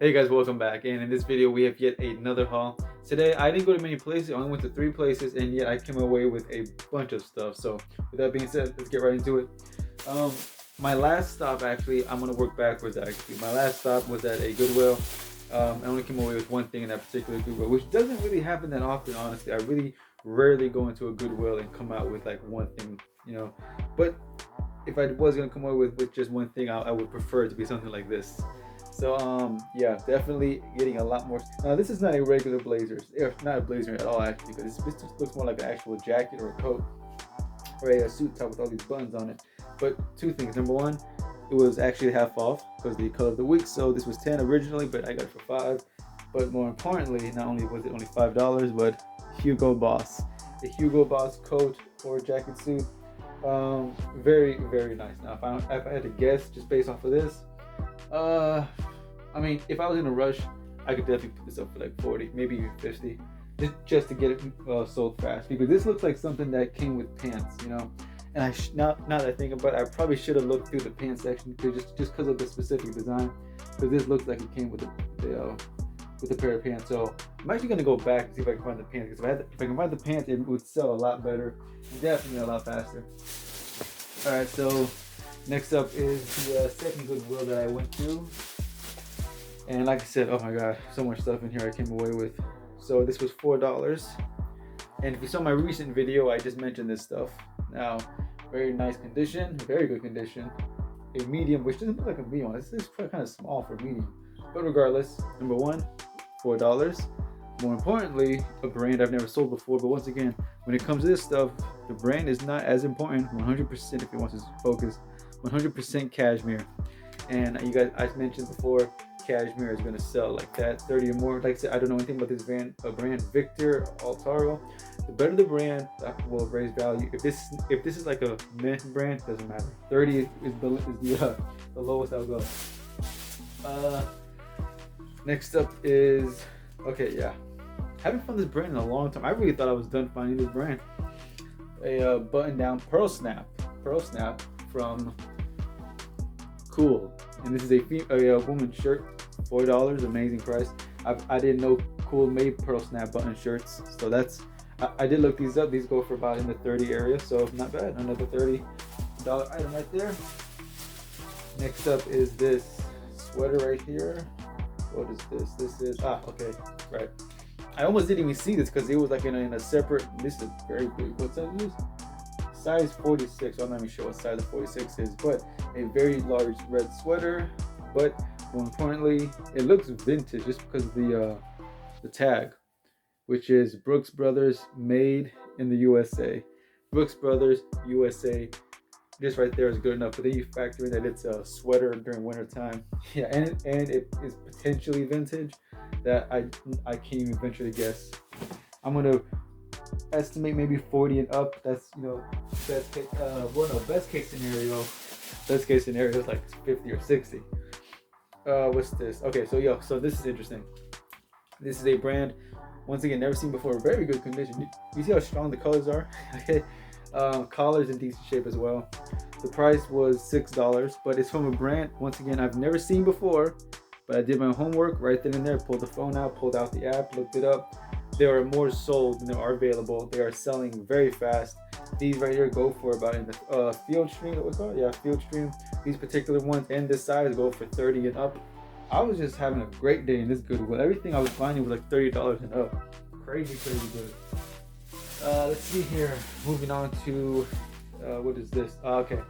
Hey guys, welcome back. And in this video, we have yet another haul. Today, I didn't go to many places. I only went to 3 places, and yet I came away with a bunch of stuff. So, with that being said, let's get right into it. Um, my last stop, actually, I'm gonna work backwards. Actually, my last stop was at a Goodwill. I only came away with one thing in that particular Goodwill, which doesn't really happen that often. Honestly, I really rarely go into a Goodwill and come out with like one thing. But if I was gonna come away with just one thing, I would prefer it to be something like this. So yeah, definitely getting a lot more. Now this is not a regular blazer. It's not a blazer at all actually, because this just looks more like an actual jacket or a coat or a suit top with all these buttons on it. But two things. Number one, it was actually half off because the color of the week. So this was 10 originally, but I got it for 5. But more importantly, not only was it only $5, but Hugo Boss, the Hugo Boss coat or jacket suit. Very very nice. Now if I had to guess just based off of this, I mean, if I was in a rush, I could definitely put this up for like 40, maybe even 50, just to get it sold fast. Because this looks like something that came with pants. And now that I think about it, I probably should have looked through the pants section just because of the specific design. Because this looks like it came with a pair of pants. So I'm actually gonna go back and see if I can find the pants. Because if I can find the pants, it would sell a lot better, definitely a lot faster. All right, so next up is the second Goodwill that I went to. And like I said, oh my god, so much stuff in here I came away with. So this was $4. And if you saw my recent video, I just mentioned this stuff. Now, very nice condition, very good condition. A medium, which doesn't look like a medium. This is kind of small for medium. But regardless, number one, $4. More importantly, a brand I've never sold before. But once again, when it comes to this stuff, the brand is not as important. 100% if it wants to focus. 100% cashmere. And you guys, I mentioned before, cashmere is going to sell like that, 30 or more. Like I said, I don't know anything about this brand, Victor Altaro. The better the brand, that will raise value. If this is like a men's brand, doesn't matter. 30 is the lowest I'll go. Next up is, okay, yeah, haven't found this brand in a long time. I really thought I was done finding this brand. A button-down pearl snap from Cool, and this is a woman's shirt, $4, amazing price. I didn't know Cool made pearl snap button shirts, so that's I did look these up. These go for about in the 30 area, so not bad. Another $30 item right there. Next up is this sweater right here. What is this? This is okay, right. I almost didn't even see this because it was like in a separate. This is very big. What size is this? Size 46. I'm not even sure what size the 46 is, but a very large red sweater. But more importantly, it looks vintage just because of the tag, which is Brooks Brothers, made in the USA. Brooks Brothers USA. This right there is good enough, but then you factor in that it's a sweater during winter time. Yeah, and it is potentially vintage. That I can't even venture to guess. I'm gonna estimate maybe 40 and up. That's best case. Best case scenario. Best case scenario is like 50 or 60. What's this? Okay, so this is interesting. This is a brand, once again, never seen before. Very good condition. You see how strong the colors are? Okay, collars in decent shape as well. The price was $6, but it's from a brand, once again, I've never seen before. But I did my homework right then and there. Pulled the phone out, pulled out the app, looked it up. There are more sold than there are available. They are selling very fast. These right here go for about in the Field Stream. What's it called? Yeah, Field Stream. These particular ones and this size go for 30 and up. I was just having a great day in this Goodwill. Everything I was finding was like $30 and up. Crazy good. Let's see here. Moving on to what is this? Okay.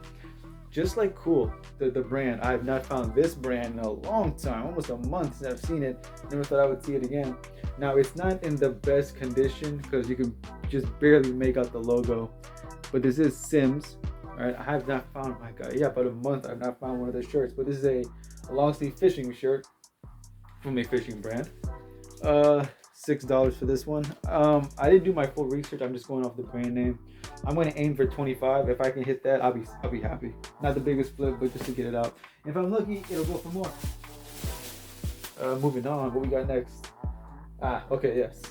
Just like Cool, the brand, I have not found this brand in a long time, almost a month since I've seen it. Never thought I would see it again. Now, it's not in the best condition because you can just barely make out the logo. But this is Sims. All right, I have not found, my God, yeah, about a month I've not found one of their shirts. But this is a long sleeve fishing shirt from a fishing brand. $6 for this one. I didn't do my full research. I'm just going off the brand name. I'm going to aim for 25. If I can hit that, I'll be happy. Not the biggest flip, but just to get it out. If I'm lucky, it'll go for more. Moving on, what we got next? Okay, yes.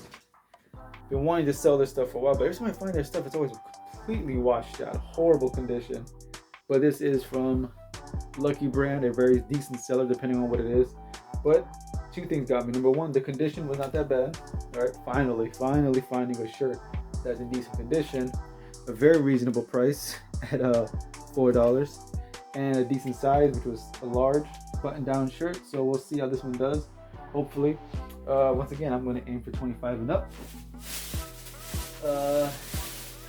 Been wanting to sell this stuff for a while, but every time I find their stuff, it's always completely washed out, horrible condition. But this is from Lucky brand, a very decent seller depending on what it is. But two things got me. Number one, the condition was not that bad. All right, finally finding a shirt that's in decent condition, a very reasonable price at $4, and a decent size, which was a large button-down shirt. So we'll see how this one does. Hopefully, once again, I'm going to aim for 25 and up.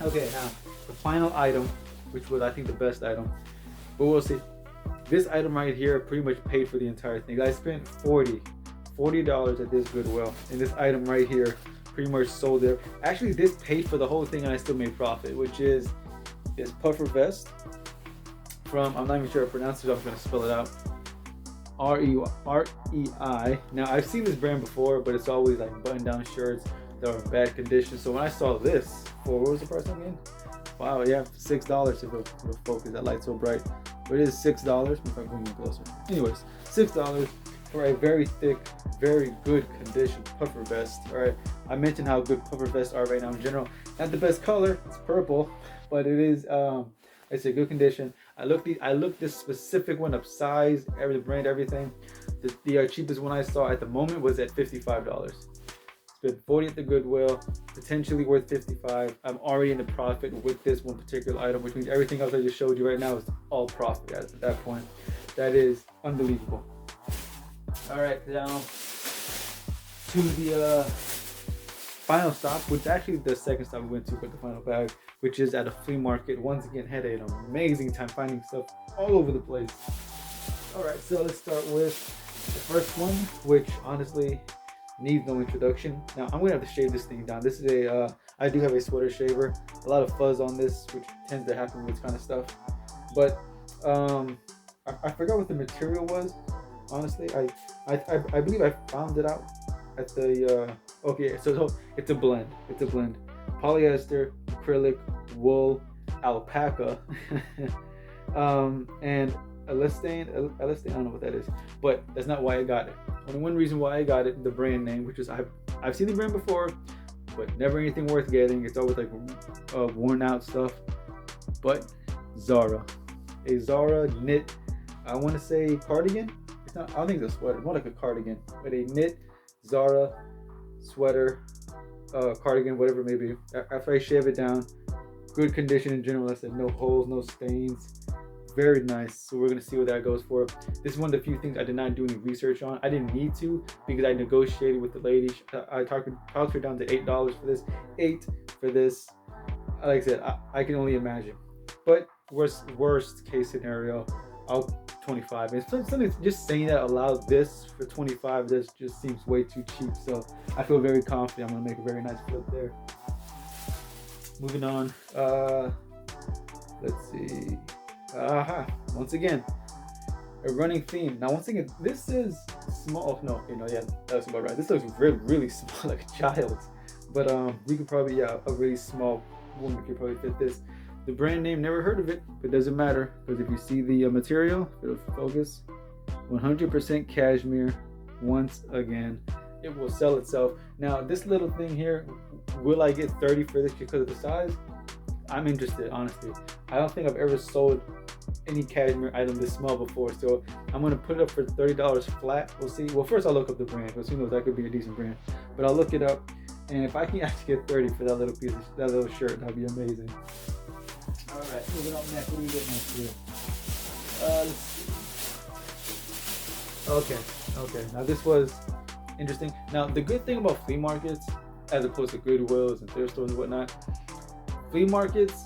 Okay, now the final item, which was I think the best item, but we'll see. This item right here pretty much paid for the entire thing. I spent $40 at this Goodwill, and this item right here pretty much sold there. Actually, this paid for the whole thing, and I still made profit, which is this puffer vest from, I'm not even sure how to pronounce it, so I'm going to spell it out. REI. Now, I've seen this brand before, but it's always like button-down shirts that are in bad condition. So when I saw this, what was the price again? Wow, yeah, $6 if it'll focus. That light's so bright. But it is $6. If I bring you closer. Anyways, $6 for a very thick, very good condition puffer vest. All right, I mentioned how good puffer vests are right now in general. Not the best color, it's purple, but it is it's a good condition. I looked this specific one up, size, every brand, everything. The cheapest one I saw at the moment was at $55. Spent $40 at the Goodwill, potentially worth $55. I'm already in the profit with this one particular item, which means everything else I just showed you right now is all profit, guys. At that point, that is unbelievable. All right, now to the final stop, which actually the second stop we went to, but the final bag, which is at a flea market. Once again, had an amazing time finding stuff all over the place. All right, so let's start with the first one, which honestly needs no introduction. Now I'm gonna have to shave this thing down. This is a I do have a sweater shaver. A lot of fuzz on this, which tends to happen with this kind of stuff. But I forgot what the material was. Honestly, I believe I found it out at the okay. So it's a blend. It's a blend. Polyester, acrylic, wool, alpaca, and elastane. I don't know what that is, but that's not why I got it. Only one reason why I got it, the brand name, which is I've seen the brand before, but never anything worth getting. It's always like worn out stuff. But Zara, a Zara knit, I want to say cardigan. It's not. I don't think it's a sweater. More like a cardigan, but a knit Zara sweater, cardigan, whatever it may be. After I shave it down, good condition in general. I said no holes, no stains. Very nice. So we're gonna see what that goes for. This is one of the few things I did not do any research on. I didn't need to because I negotiated with the lady. I talked her down to $8 for this. $8 for this. Like I said, I can only imagine. But worst case scenario, I'll 25. And something just saying that aloud, this for 25, this just seems way too cheap. So I feel very confident I'm gonna make a very nice flip there. Moving on. Let's see. Once again, a running theme. Now, once again, this is small. Oh, no, yeah, that's about right. This looks really, really small, like a child. But we could probably, a really small woman could probably fit this. The brand name, never heard of it, but it doesn't matter because if you see the material, it'll focus. 100% cashmere. Once again, it will sell itself. Now, this little thing here, will I get 30 for this because of the size? I'm interested, honestly. I don't think I've ever sold any cashmere item this small before, so I'm gonna put it up for $30 flat. We'll see. Well, first I'll look up the brand because who knows, that could be a decent brand. But I'll look it up, and if I can actually get 30 for that little piece, that little shirt, that'd be amazing. All right, moving on next. What do we get next here? Let's see. Okay. Now this was interesting. Now the good thing about flea markets, as opposed to Goodwills and thrift stores and whatnot, flea markets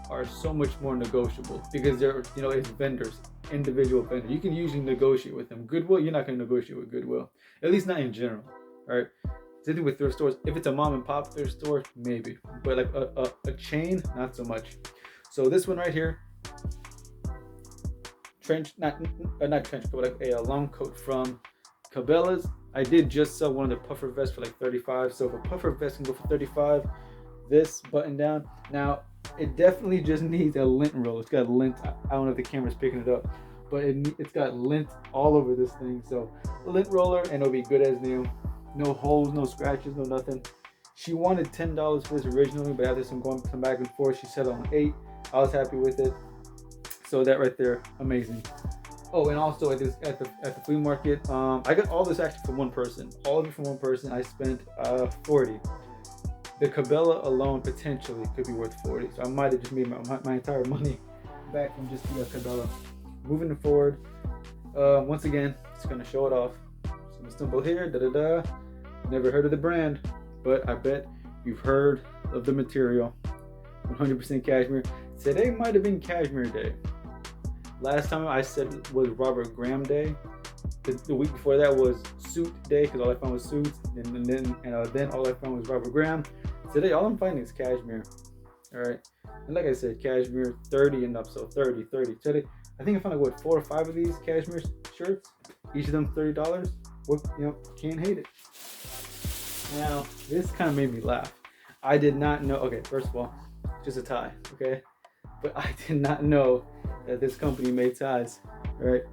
are so much more negotiable because they're, it's vendors, individual vendors. You can usually negotiate with them. Goodwill, you're not going to negotiate with Goodwill, at least not in general. All right. Same thing with thrift stores. If it's a mom and pop thrift store, maybe, but like a chain, not so much. So this one right here, not trench coat, but like a long coat from Cabela's. I did just sell one of the puffer vests for like 35. So if a puffer vest can go for 35, this button down. Now, it definitely just needs a lint roll. It's got lint. I don't know if the camera's picking it up, but it's got lint all over this thing. So a lint roller, and it'll be good as new. No holes, no scratches, no nothing. She wanted $10 for this originally, but after some back and forth, she settled on $8. I was happy with it. So that right there, amazing. Oh, and also at the flea market, I got all this actually from one person. All of it from one person. I spent 40. The Cabela alone potentially could be worth 40. So I might have just made my entire money back from just the Cabela. Moving forward, once again, just gonna show it off. Some symbol here, Never heard of the brand, but I bet you've heard of the material. 100% cashmere. Today might have been cashmere day. Last time I said was Robert Graham day. The week before that was suit day because all I found was suits, and then all I found was Robert Graham. Today all I'm finding is cashmere. All right, and like I said, cashmere 30 and up, so 30. Today I think I found like 4 or 5 of these cashmere shirts, each of them $30. What, can't hate it. Now this kind of made me laugh. I did not know. Okay, first of all, just a tie. Okay, but I did not know that this company made ties. All right,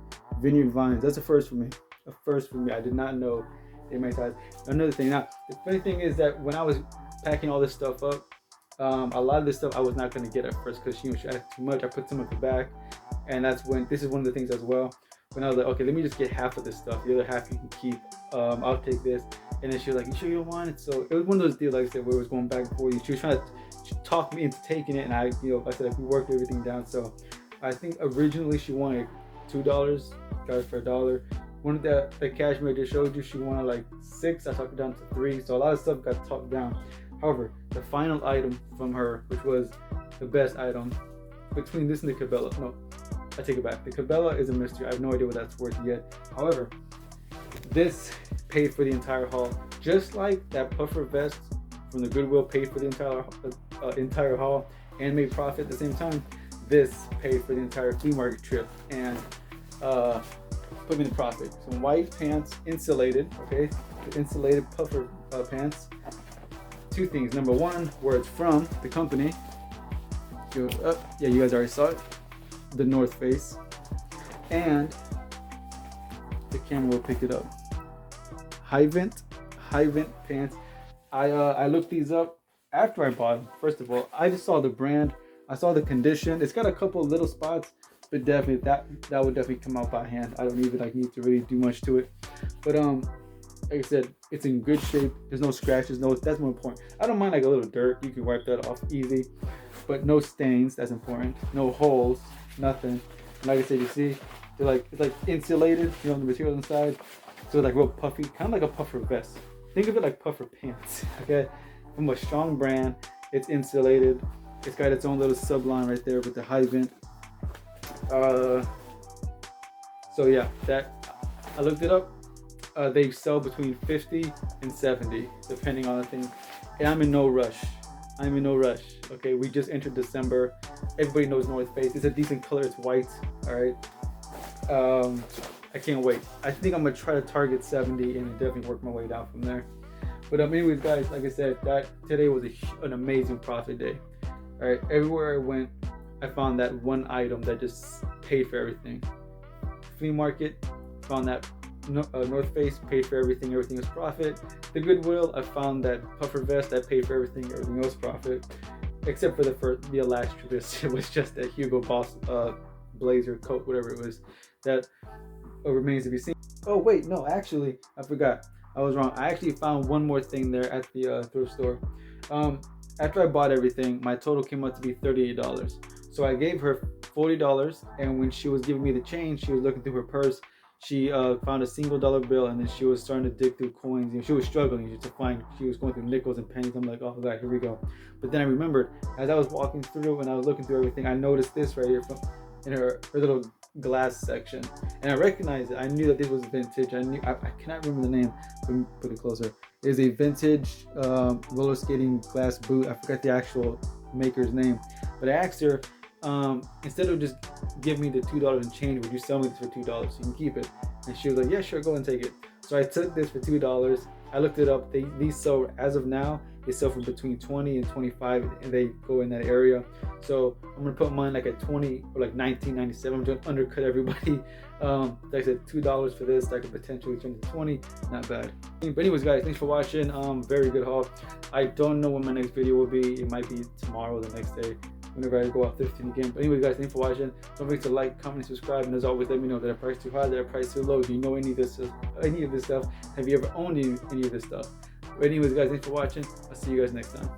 Vineyard Vines. That's a first for me. A first for me. I did not know they made ties. Another thing. Now, the funny thing is that when I was packing all this stuff up, a lot of this stuff I was not going to get at first because she had too much. I put some at the back, and that's when this is one of the things as well. When I was like, okay, let me just get half of this stuff. The other half you can keep. I'll take this. And then she was like, you sure you don't want it? So it was one of those deals, like I said, where it was going back and forth. She was trying to talk me into taking it, and I said, like, we worked everything down. So I think originally she wanted $2, got it for $1. One of the cashmere I just showed you, she wanted like 6. I talked it down to 3. So a lot of stuff got talked down. However, the final item from her, which was the best item, between this and the Cabela, no, I take it back. The Cabela is a mystery. I have no idea what that's worth yet. However, this paid for the entire haul, just like that puffer vest from the Goodwill paid for the entire haul and made profit at the same time. This paid for the entire flea market trip and put me in profit. Some white pants, insulated, okay, insulated puffer pants. 2 things. Number 1, where it's from, the company. Go up. Yeah, you guys already saw it. The North Face, and the camera will pick it up. High vent pants. I looked these up after I bought them. First of all, I just saw the brand. I saw the condition. It's got a couple of little spots, but definitely that would definitely come out by hand. I don't even need to really do much to it. But like I said, it's in good shape. There's no scratches. No, that's more important. I don't mind like a little dirt. You can wipe that off easy, but no stains. That's important. No holes. Nothing. And like I said, you see, it's like insulated. The material inside. So it's like real puffy, kind of like a puffer vest. Think of it like puffer pants, okay? From a strong brand, it's insulated. It's got its own little subline right there with the high vent. So yeah, that I looked it up. They sell between 50 and 70, depending on the thing. And I'm in no rush. Okay, we just entered December. Everybody knows North Face. It's a decent color. It's white. All right. I can't wait. I think I'm gonna try to target 70 and definitely work my way down from there. But anyways, guys, like I said, that today was an amazing profit day. All right, everywhere I went, I found that one item that just paid for everything. Flea market, found that North Face, paid for everything. Everything was profit. The Goodwill, I found that puffer vest that paid for everything. Everything else profit, except for the last trip. It was just that Hugo Boss blazer coat, whatever it was. That remains to be seen. Oh wait, no, actually, I forgot. I was wrong. I actually found one more thing there at the thrift store. After I bought everything, my total came out to be $38. So I gave her $40, and when she was giving me the change, she was looking through her purse. She found a single dollar bill, and then she was starting to dig through coins. And she was struggling to find. She was going through nickels and pennies. I'm like, oh god, here we go. But then I remembered as I was walking through and I was looking through everything, I noticed this right here in her little glass section, and I recognized it. I knew that this was vintage. I cannot remember the name. Let me put it closer. It is a vintage roller skating glass boot. I forgot the actual maker's name, but I asked her, instead of just give me the $2 and change, would you sell me this for $2 so you can keep it? And she was like, yeah, sure, go and take it. So I took this for $2. I looked it up. These sell, as of now, they sell for between 20 and 25, and they go in that area. So I'm gonna put mine like at 20 or like 19.97. I'm gonna undercut everybody. Like I said, $2 for this. That could potentially turn to 20. Not bad. But anyways, guys, thanks for watching. Very good haul. I don't know when my next video will be. It might be tomorrow or the next day. whenever I go out thrifting again. But anyway, guys, thanks for watching. Don't forget to like, comment, subscribe, and as always, let me know that I priced too high, that I priced too low. Do you know any of this stuff? Have you ever owned any of this stuff? But anyways, guys, thanks for watching. I'll see you guys next time.